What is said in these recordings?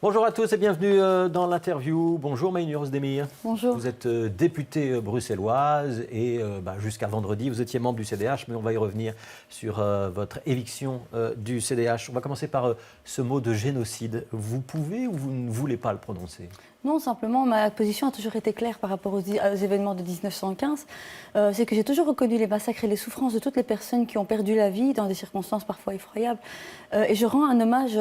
Bonjour à tous et bienvenue dans l'interview. Bonjour Maïnur Özdemir. Bonjour. Vous êtes députée bruxelloise et jusqu'à vendredi vous étiez membre du CDH, mais on va y revenir sur votre éviction du CDH. On va commencer par ce mot de génocide. Vous pouvez ou vous ne voulez pas le prononcer ? Non, simplement, ma position a toujours été claire par rapport aux événements de 1915. C'est que j'ai toujours reconnu les massacres et les souffrances de toutes les personnes qui ont perdu la vie dans des circonstances parfois effroyables. Et je rends un hommage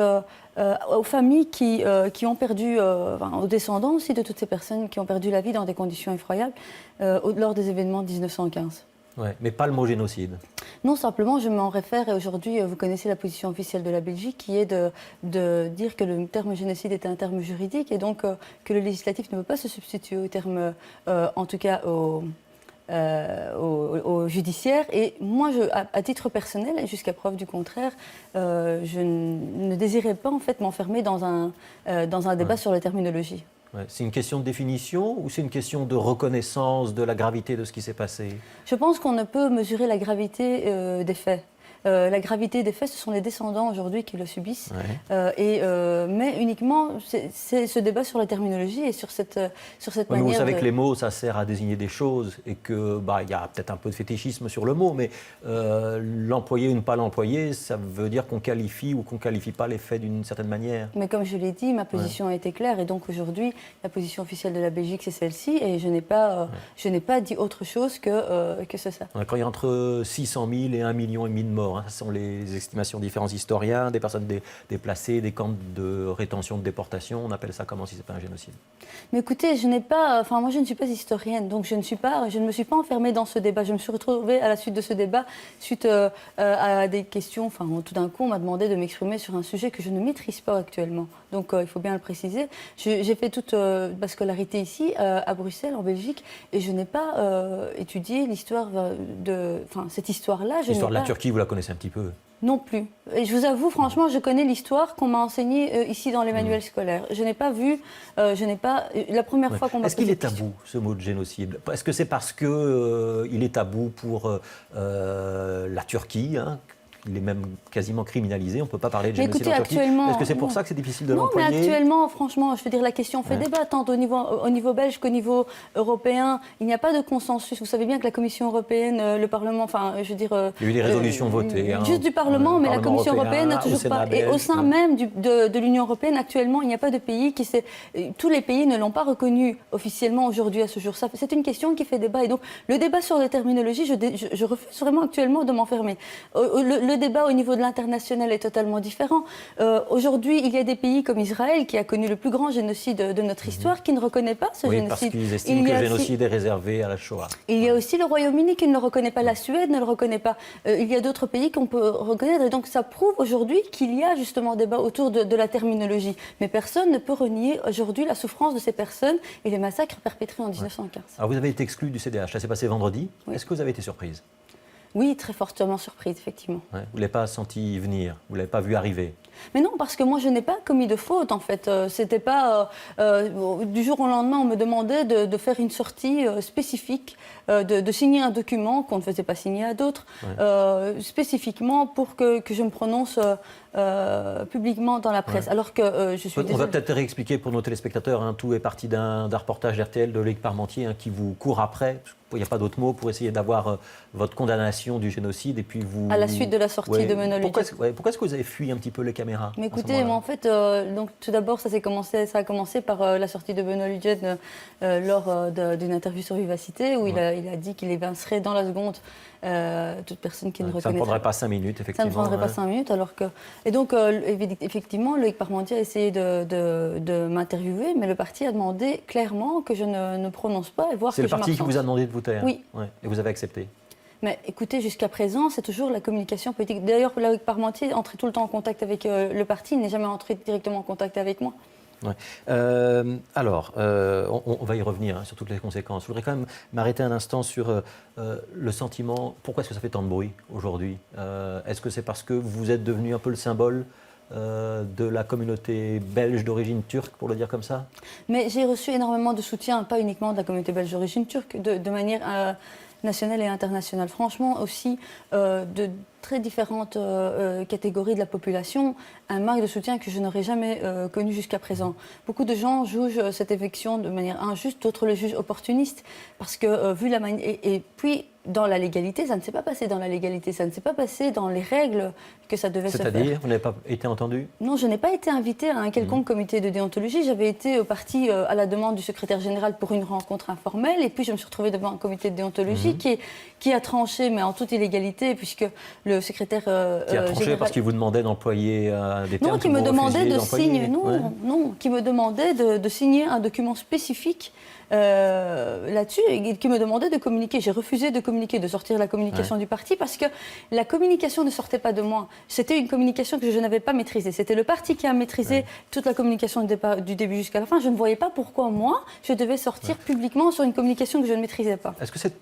aux familles qui ont perdu, aux descendants aussi de toutes ces personnes qui ont perdu la vie dans des conditions effroyables lors des événements de 1915. Ouais, mais pas le mot génocide. Non, simplement, je m'en réfère, et aujourd'hui, vous connaissez la position officielle de la Belgique, qui est de dire que le terme génocide est un terme juridique, et donc que le législatif ne peut pas se substituer au terme, en tout cas au judiciaire. Et moi, à titre personnel, et jusqu'à preuve du contraire, je ne désirais pas en fait m'enfermer dans un débat sur la terminologie. Ouais, c'est une question de définition ou c'est une question de reconnaissance de la gravité de ce qui s'est passé ? Je pense qu'on ne peut mesurer la gravité des faits. La gravité des faits, ce sont les descendants aujourd'hui qui le subissent. Ouais. Mais uniquement, c'est ce débat sur la terminologie et sur cette manière. Vous savez que les mots, ça sert à désigner des choses et que y a peut-être un peu de fétichisme sur le mot, mais l'employer ou ne pas l'employer, ça veut dire qu'on qualifie ou qu'on ne qualifie pas les faits d'une certaine manière. Mais comme je l'ai dit, ma position a été claire et donc aujourd'hui, la position officielle de la Belgique, c'est celle-ci et je n'ai pas dit autre chose que c'est ça. Quand il y a entre 600 000 et 1,5 million de morts, ce sont les estimations de différents historiens, des personnes déplacées, des camps de rétention, de déportation. On appelle ça comment si ce n'est pas un génocide ? Mais écoutez, moi je ne suis pas historienne, donc je ne me suis pas enfermée dans ce débat. Je me suis retrouvée à la suite de ce débat, suite à des questions, tout d'un coup on m'a demandé de m'exprimer sur un sujet que je ne maîtrise pas actuellement. Donc il faut bien le préciser. J'ai fait toute ma scolarité ici, à Bruxelles, en Belgique, et je n'ai pas étudié l'histoire cette histoire-là. L'histoire de la Turquie, vous la connaissez un petit peu ? Non plus. Et je vous avoue, franchement, je connais l'histoire qu'on m'a enseignée ici dans les manuels scolaires. Je n'ai pas vu, la première fois qu'on m'a posé. Est-ce qu'il est tabou, ce mot de génocide ? Est-ce que c'est parce qu'il est tabou pour la Turquie il est même quasiment criminalisé, on ne peut pas parler de génocide en Turquie. Est-ce que c'est pour ça que c'est difficile de l'employer ? Non, mais actuellement, franchement, je veux dire, la question fait débat, tant au niveau belge qu'au niveau européen. Il n'y a pas de consensus. Vous savez bien que la Commission européenne, le Parlement, il y a eu des résolutions votées. Juste du Parlement, mais la Commission européenne n'a toujours pas. Et au sein même de l'Union européenne, actuellement, il n'y a pas de pays qui s'est. Tous les pays ne l'ont pas reconnu officiellement aujourd'hui à ce jour. C'est une question qui fait débat. Et donc, le débat sur la terminologie, je refuse vraiment actuellement de m'enfermer. Le débat au niveau de l'international est totalement différent. Aujourd'hui, il y a des pays comme Israël qui a connu le plus grand génocide de notre histoire qui ne reconnaît pas ce génocide. Parce qu'ils estiment que le génocide est réservé à la Shoah. Il y a aussi le Royaume-Uni qui ne le reconnaît pas, la Suède ne le reconnaît pas. Il y a d'autres pays qu'on peut reconnaître. Et donc ça prouve aujourd'hui qu'il y a justement débat autour de la terminologie. Mais personne ne peut renier aujourd'hui la souffrance de ces personnes et les massacres perpétrés en 1915. Alors vous avez été exclue du CDH, ça s'est passé vendredi. Oui. Est-ce que vous avez été surprise ? Oui, très fortement surprise, effectivement. Ouais, vous ne l'avez pas senti venir, vous ne l'avez pas vu arriver ? Mais non, parce que moi, je n'ai pas commis de faute, en fait. C'était pas... du jour au lendemain, on me demandait de faire une sortie spécifique, de signer un document qu'on ne faisait pas signer à d'autres, spécifiquement pour que je me prononce publiquement dans la presse. Alors que je suis... On va peut-être réexpliquer pour nos téléspectateurs. Tout est parti d'un reportage RTL de Loïc Parmentier qui vous court après. Il n'y a pas d'autre mot pour essayer d'avoir votre condamnation du génocide et puis vous... À la suite de la sortie de Menno Lütjens. Pourquoi est-ce que vous avez fui un petit peu les caméras ? Mais écoutez, moi, en fait, donc, tout d'abord, ça a commencé par la sortie de Menno Lütjens lors d'une interview sur Vivacité où il a dit qu'il évincerait dans la seconde toute personne qui ne reconnaîtrait. Ça ne prendrait pas 5 minutes, effectivement. Ça ne prendrait pas 5 minutes, alors que... Et donc, effectivement, Loïc Parmentier a essayé de m'interviewer, mais le parti a demandé clairement que je ne prononce pas et voir que je m'absente. C'est le parti qui vous a demandé de vous taire ? Oui. Ouais. Et vous avez accepté ? Mais écoutez, jusqu'à présent, c'est toujours la communication politique. D'ailleurs, Loïc Parmentier entrait tout le temps en contact avec le parti, il n'est jamais entré directement en contact avec moi. Ouais. On va y revenir sur toutes les conséquences. Je voudrais quand même m'arrêter un instant sur le sentiment. Pourquoi est-ce que ça fait tant de bruit aujourd'hui ? Est-ce que c'est parce que vous êtes devenu un peu le symbole de la communauté belge d'origine turque, pour le dire comme ça ? Mais j'ai reçu énormément de soutien, pas uniquement de la communauté belge d'origine turque, de manière nationale et internationale. Franchement, aussi, de très différentes catégories de la population, un marque de soutien que je n'aurais jamais connu jusqu'à présent. Beaucoup de gens jugent cette éviction de manière injuste, d'autres le jugent opportuniste, parce que vu la manière... Et puis, dans la légalité, ça ne s'est pas passé dans la légalité, ça ne s'est pas passé dans les règles que ça devait se faire. C'est-à-dire, vous n'avez pas été entendu? Non, je n'ai pas été invitée à un quelconque comité de déontologie. J'avais été au parti à la demande du secrétaire général pour une rencontre informelle, et puis je me suis retrouvée devant un comité de déontologie qui a tranché, mais en toute illégalité, puisque le secrétaire qui a tranché parce qu'il vous demandait d'employer des termes non, qui me demandait de signer, non, qui me demandait de signer un document spécifique là-dessus, et qui me demandait de communiquer. J'ai refusé de communiquer, de sortir la communication du parti, parce que la communication ne sortait pas de moi. C'était une communication que je n'avais pas maîtrisée. C'était le parti qui a maîtrisé toute la communication du début jusqu'à la fin. Je ne voyais pas pourquoi moi, je devais sortir publiquement sur une communication que je ne maîtrisais pas. Est-ce que cette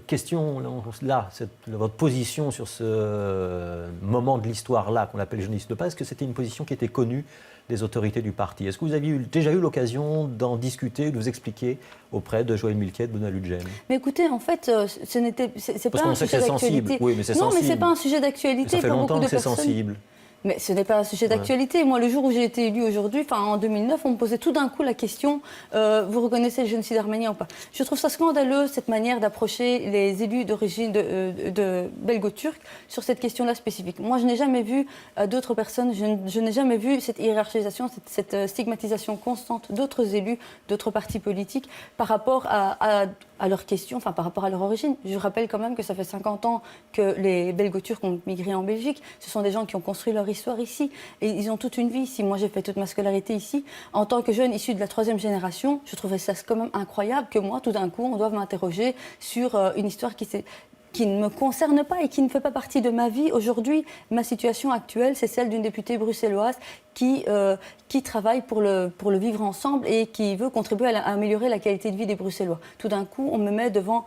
question-là, votre position sur ce moment de l'histoire-là, qu'on appelle jeunesse de pas, est-ce que c'était une position qui était connue des autorités du parti? Est-ce que vous aviez déjà eu l'occasion d'en discuter, de vous expliquer auprès de Joël Milquet et de Benoît Ludgen? Mais écoutez, en fait, c'est pas un sujet d'actualité. Oui, mais c'est sensible. Non, mais c'est pas un sujet d'actualité. Ça fait longtemps que c'est sensible. Mais ce n'est pas un sujet d'actualité. Moi, le jour où j'ai été élue aujourd'hui, en 2009, on me posait tout d'un coup la question vous reconnaissez le génocide arménien ou pas? Je trouve ça scandaleux, cette manière d'approcher les élus d'origine de belgo-turcs sur cette question-là spécifique. Moi, je n'ai jamais vu d'autres personnes, je n'ai jamais vu cette hiérarchisation, cette stigmatisation constante d'autres élus, d'autres partis politiques par rapport à leurs questions, par rapport à leur origine. Je rappelle quand même que ça fait 50 ans que les belgo-turcs ont migré en Belgique. Ce sont des gens qui ont construit leur histoire ici et ils ont toute une vie ici. Moi, j'ai fait toute ma scolarité ici. En tant que jeune issue de la 3e génération, je trouvais ça quand même incroyable que moi, tout d'un coup, on doive m'interroger sur une histoire qui ne me concerne pas et qui ne fait pas partie de ma vie. Aujourd'hui, ma situation actuelle, c'est celle d'une députée bruxelloise qui travaille pour le vivre ensemble et qui veut contribuer à améliorer la qualité de vie des Bruxellois. Tout d'un coup, on me met devant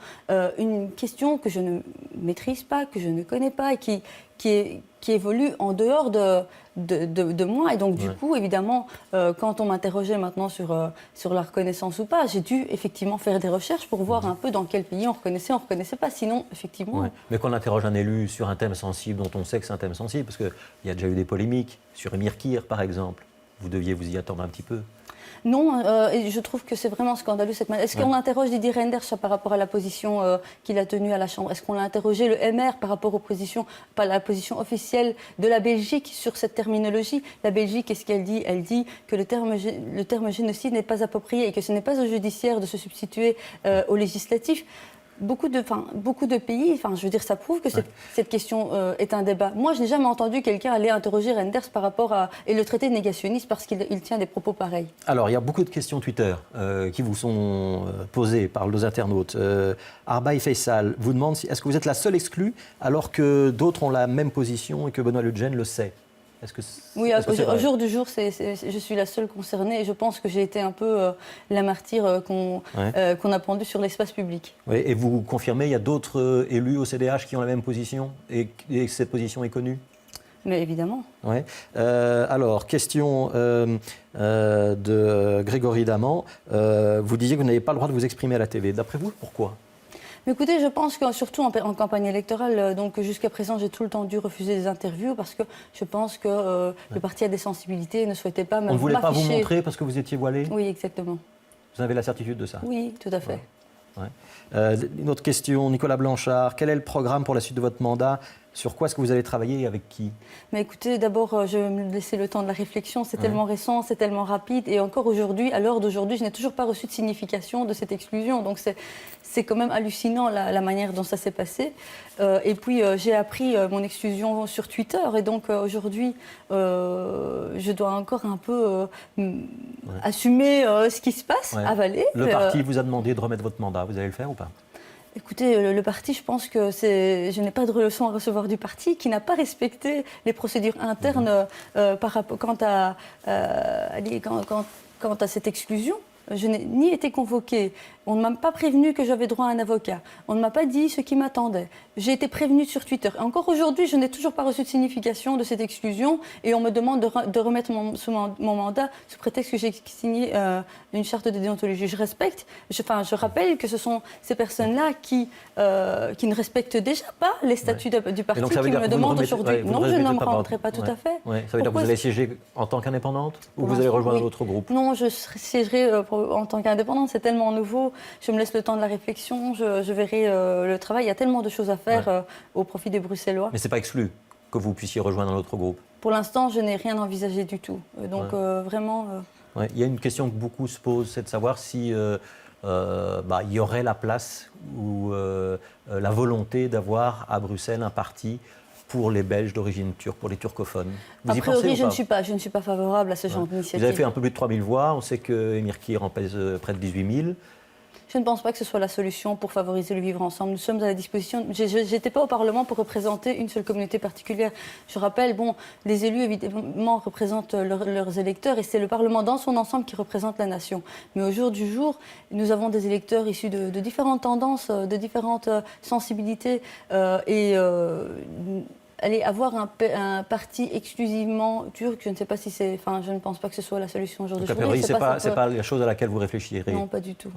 une question que je ne maîtrise pas, que je ne connais pas et qui évolue en dehors de moi. Et donc, du coup, évidemment, quand on m'interrogeait maintenant sur la reconnaissance ou pas, j'ai dû effectivement faire des recherches pour voir un peu dans quel pays on reconnaissait pas. Sinon, effectivement... Mais quand on interroge un élu sur un thème sensible, dont on sait que c'est un thème sensible, parce qu'il y a déjà eu des polémiques sur Emir Kir, par exemple, vous deviez vous y attendre un petit peu. Non, et je trouve que c'est vraiment scandaleux cette manière. Est-ce qu'on interroge Didier Reynders par rapport à la position qu'il a tenue à la Chambre? Est-ce qu'on a interrogé le MR par rapport à la position officielle de la Belgique sur cette terminologie? La Belgique, qu'est-ce qu'elle dit? Elle dit que le terme génocide n'est pas approprié et que ce n'est pas au judiciaire de se substituer au législatif. Beaucoup de pays, je veux dire, ça prouve que cette question est un débat. Moi, je n'ai jamais entendu quelqu'un aller interroger Reynders par rapport et le traiter de négationniste parce qu'il tient des propos pareils. Alors, il y a beaucoup de questions Twitter qui vous sont posées par nos internautes. Arbaï Faisal vous demande est-ce que vous êtes la seule exclue alors que d'autres ont la même position et que Benoît Ludgen le sait? Oui, au jour du jour, je suis la seule concernée et je pense que j'ai été un peu la martyre qu'on a pendue sur l'espace public. Oui, et vous confirmez, il y a d'autres élus au CDH qui ont la même position et cette position est connue? Mais évidemment. Ouais. Alors, question de Grégory Daman. Vous disiez que vous n'avez pas le droit de vous exprimer à la TV. D'après vous, pourquoi? Mais écoutez, je pense que surtout en campagne électorale, donc jusqu'à présent, j'ai tout le temps dû refuser des interviews parce que je pense que le parti a des sensibilités et ne souhaitait pas m'afficher. On ne voulait pas vous montrer parce que vous étiez voilée? Oui, exactement. Vous avez la certitude de ça? Oui, tout à fait. Une autre question, Nicolas Blanchard. Quel est le programme pour la suite de votre mandat? Sur quoi est-ce que vous allez travailler et avec qui? Mais écoutez, d'abord, je vais me laisser le temps de la réflexion. C'est tellement récent, c'est tellement rapide. Et encore aujourd'hui, à l'heure d'aujourd'hui, je n'ai toujours pas reçu de signification de cette exclusion. Donc c'est quand même hallucinant la manière dont ça s'est passé. Et puis, j'ai appris mon exclusion sur Twitter. Et donc, aujourd'hui, je dois encore un peu assumer ce qui se passe, avaler. Le parti vous a demandé de remettre votre mandat. Vous allez le faire ou pas? Écoutez, le parti, je pense que je n'ai pas de leçon à recevoir du parti qui n'a pas respecté les procédures internes quant à cette exclusion. Je n'ai ni été convoquée, on ne m'a pas prévenu que j'avais droit à un avocat, on ne m'a pas dit ce qui m'attendait. J'ai été prévenue sur Twitter. Et encore aujourd'hui, je n'ai toujours pas reçu de signification de cette exclusion et on me demande de remettre mon mandat sous prétexte que j'ai signé une charte de déontologie. Je respecte, je rappelle que ce sont ces personnes-là qui ne respectent déjà pas les statuts du parti qui me demandent aujourd'hui. Non, je ne me rentrerai pas tout à fait. Ouais. Ça veut dire que vous allez siéger en tant qu'indépendante ou vous allez rejoindre d'autres groupes? Non, je siégerai en tant qu'indépendante. C'est tellement nouveau. Je me laisse le temps de la réflexion. Je verrai le travail. Il y a tellement de choses à faire au profit des Bruxellois. Mais ce n'est pas exclu que vous puissiez rejoindre un autre groupe? Pour l'instant, je n'ai rien envisagé du tout. Donc vraiment... Il y a une question que beaucoup se posent, c'est de savoir si il y aurait la place ou la volonté d'avoir à Bruxelles un parti pour les Belges d'origine turque, pour les turcophones. A priori, je ne suis pas favorable à ce genre d'initiative. Vous avez fait un peu plus de 3 000 voix. On sait que Emir Kir en pèse près de 18 000. Je ne pense pas que ce soit la solution pour favoriser le vivre ensemble. Nous sommes à la disposition. Je n'étais pas au Parlement pour représenter une seule communauté particulière. Je rappelle, les élus, évidemment, représentent leurs électeurs et c'est le Parlement dans son ensemble qui représente la nation. Mais au jour du jour, nous avons des électeurs issus de différentes tendances, de différentes sensibilités aller avoir un parti exclusivement turc, je ne sais pas si c'est... Enfin, je ne pense pas que ce soit la solution aujourd'hui. Donc, a priori, ce n'est pas la chose à laquelle vous réfléchirez. Non, pas du tout.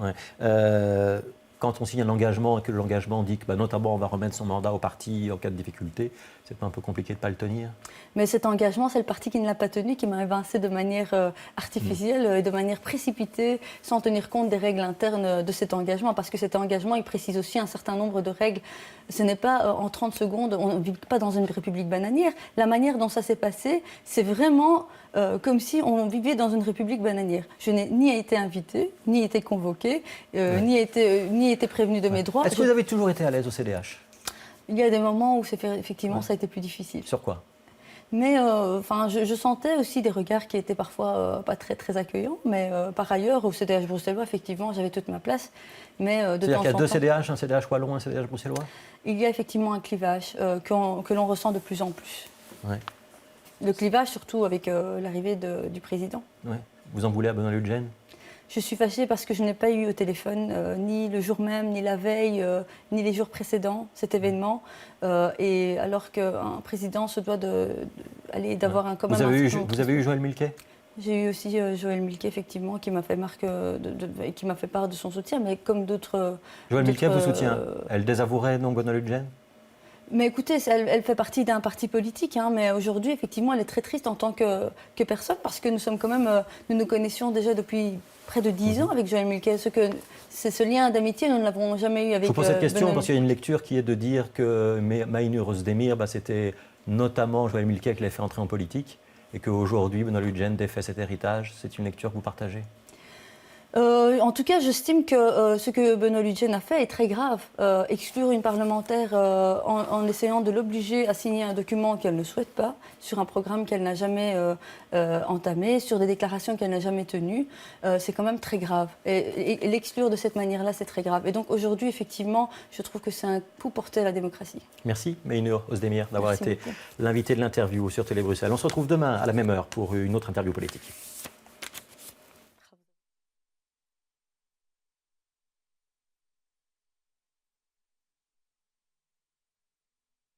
Quand on signe un engagement et que l'engagement dit que, notamment, on va remettre son mandat au parti en cas de difficulté, c'est pas un peu compliqué de ne pas le tenir? Mais cet engagement, c'est le parti qui ne l'a pas tenu, qui m'a évincé de manière artificielle et de manière précipitée, sans tenir compte des règles internes de cet engagement. Parce que cet engagement, il précise aussi un certain nombre de règles. Ce n'est pas en 30 secondes, on ne vit pas dans une république bananière. La manière dont ça s'est passé, c'est vraiment comme si on vivait dans une république bananière. Je n'ai ni été invitée, ni été convoquée, ni été prévenue de mes droits. Est-ce que vous avez toujours été à l'aise au CDH? Il y a des moments où effectivement ça a été plus difficile. Sur quoi? Mais je sentais aussi des regards qui étaient parfois pas très, très accueillants. Mais par ailleurs, au CDH bruxellois, effectivement, j'avais toute ma place. C'est-à-dire qu'il y a deux CDH, un CDH wallon, un CDH bruxellois? Il y a effectivement un clivage que l'on ressent de plus en plus. Ouais. Le clivage, surtout avec l'arrivée du président. Ouais. Vous en voulez à Benoît Lutgen? Je suis fâchée parce que je n'ai pas eu au téléphone, ni le jour même, ni la veille, ni les jours précédents, cet événement. Et alors qu'un président se doit d'avoir un commun. Vous avez eu Joël Milquet? J'ai eu aussi Joël Milquet, effectivement, qui m'a fait part de son soutien, mais comme d'autres... Joël Milquet vous soutient? Elle désavouerait donc Benoît Lutgen? Mais écoutez, elle fait partie d'un parti politique, mais aujourd'hui, effectivement, elle est très triste en tant que personne, parce que nous sommes quand même, nous nous connaissions déjà depuis près de 10 ans avec Joël Milquet. C'est ce lien d'amitié, nous ne l'avons jamais eu avec... Je vous pose cette question parce qu'il y a une lecture qui est de dire que Maïnur Özdemir, c'était notamment Joël Milquet qui l'a fait entrer en politique, et qu'aujourd'hui, Benoît Lutgen défait cet héritage. C'est une lecture que vous partagez? En tout cas, j'estime que ce que Benoît Lutgen a fait est très grave. Exclure une parlementaire en essayant de l'obliger à signer un document qu'elle ne souhaite pas, sur un programme qu'elle n'a jamais entamé, sur des déclarations qu'elle n'a jamais tenues, c'est quand même très grave. Et l'exclure de cette manière-là, c'est très grave. Et donc aujourd'hui, effectivement, je trouve que c'est un coup porté à la démocratie. Merci Maïnur Özdemir d'avoir été l'invité de l'interview sur Télé Bruxelles. On se retrouve demain à la même heure pour une autre interview politique.